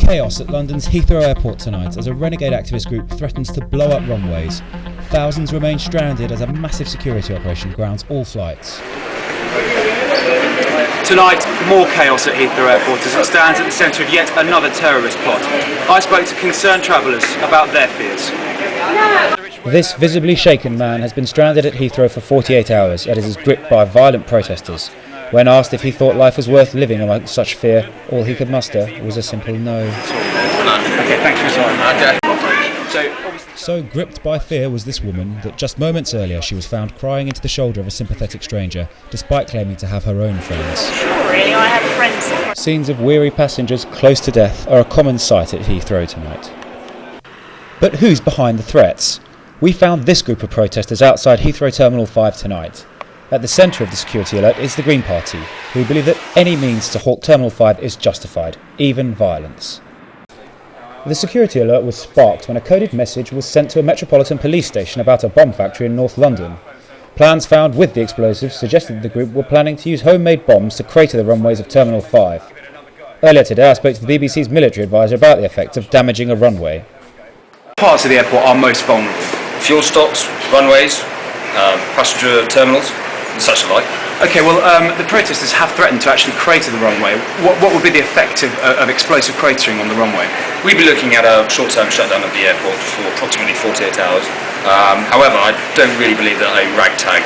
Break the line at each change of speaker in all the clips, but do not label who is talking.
Chaos at London's Heathrow Airport tonight as a renegade activist group threatens to blow up runways. Thousands remain stranded as a massive security operation grounds all flights.
Tonight, more chaos at Heathrow Airport as it stands at the centre of yet another terrorist plot. I spoke to concerned travellers about their fears.
This visibly shaken man has been stranded at Heathrow for 48 hours and is gripped by violent protesters. When asked if he thought life was worth living amongst such fear, all he could muster was a simple no.
Okay, thanks for your time.
So gripped by fear was this woman that just moments earlier she was found crying into the shoulder of a sympathetic stranger, despite claiming to have her own friends.
Really, I have friends.
Scenes of weary passengers close to death are a common sight at Heathrow tonight. But who's behind the threats? We found this group of protesters outside Heathrow Terminal 5 tonight. At the centre of the security alert is the Green Party, who believe that any means to halt Terminal 5 is justified, even violence. The security alert was sparked when a coded message was sent to a Metropolitan Police station about a bomb factory in North London. Plans found with the explosives suggested the group were planning to use homemade bombs to crater the runways of Terminal 5. Earlier today I spoke to the BBC's military advisor about the effects of damaging a runway.
Parts of the airport are most vulnerable.
Fuel stocks, runways, passenger terminals, and such alike.
Okay, well, the protesters have threatened to actually crater the runway. What would be the effect of explosive cratering on the runway?
We'd be looking at a short-term shutdown of the airport for approximately 48 hours. However, I don't really believe that a ragtag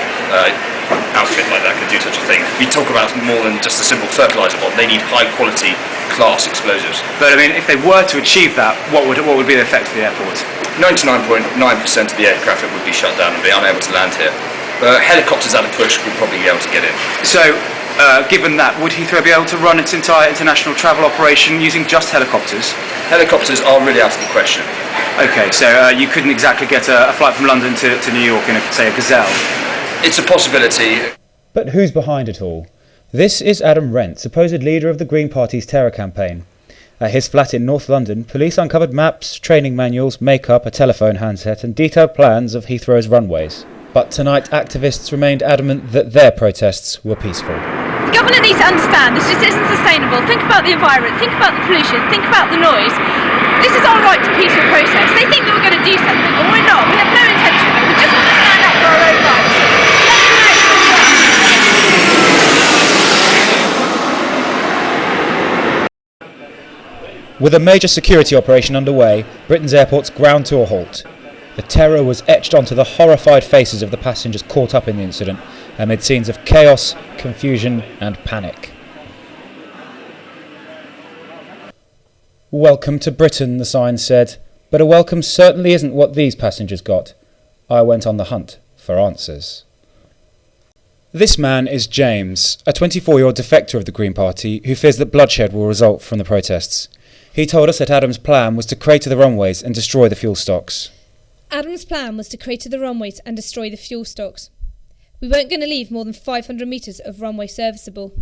outfit like that can do such a thing. We talk about more than just a simple fertiliser bomb. They need high-quality class explosives.
But I mean, if they were to achieve that, what would be the effect of the airport?
99.9% of the air traffic would be shut down and be unable to land here. Helicopters at a push would probably be able to get in.
So, given that, would Heathrow be able to run its entire international travel operation using just helicopters?
Helicopters are really out of the question.
Okay, so you couldn't exactly get a flight from London to New York in, say, a Gazelle?
It's a possibility.
But who's behind it all? This is Adam Rent, supposed leader of the Green Party's terror campaign. At his flat in North London, police uncovered maps, training manuals, makeup, a telephone handset and detailed plans of Heathrow's runways. But tonight activists remained adamant that their protests were peaceful.
The government needs to understand this just isn't sustainable. Think about the environment, think about the pollution, think about the noise. This is our right to peaceful protest. They think that we're going to do something, and we're not. We have no intention of it. We just want to stand up for our own rights.
With a major security operation underway, Britain's airports ground to a halt. The terror was etched onto the horrified faces of the passengers caught up in the incident, amid scenes of chaos, confusion and panic. "Welcome to Britain," the sign said, but a welcome certainly isn't what these passengers got. I went on the hunt for answers. This man is James, a 24-year-old defector of the Green Party who fears that bloodshed will result from the protests. He told us that Adam's plan was to crater the runways and destroy the fuel stocks.
Adam's plan was to crater the runways and destroy the fuel stocks. We weren't going to leave more than 500 metres of runway serviceable.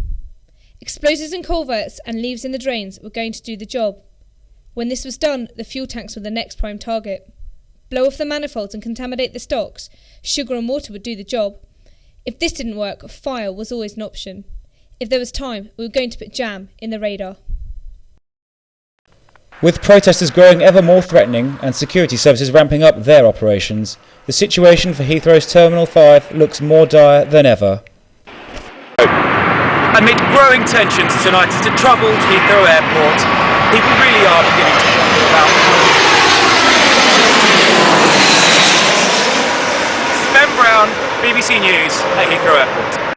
Explosives in culverts and leaves in the drains were going to do the job. When this was done, the fuel tanks were the next prime target. Blow off the manifolds and contaminate the stocks. Sugar and water would do the job. If this didn't work, fire was always an option. If there was time, we were going to put jam in the radar.
With protesters growing ever more threatening and security services ramping up their operations, the situation for Heathrow's Terminal 5 looks more dire than ever.
Amid growing tensions tonight at a troubled Heathrow Airport, people really are beginning to wonder about Ben Brown, BBC News at Heathrow Airport.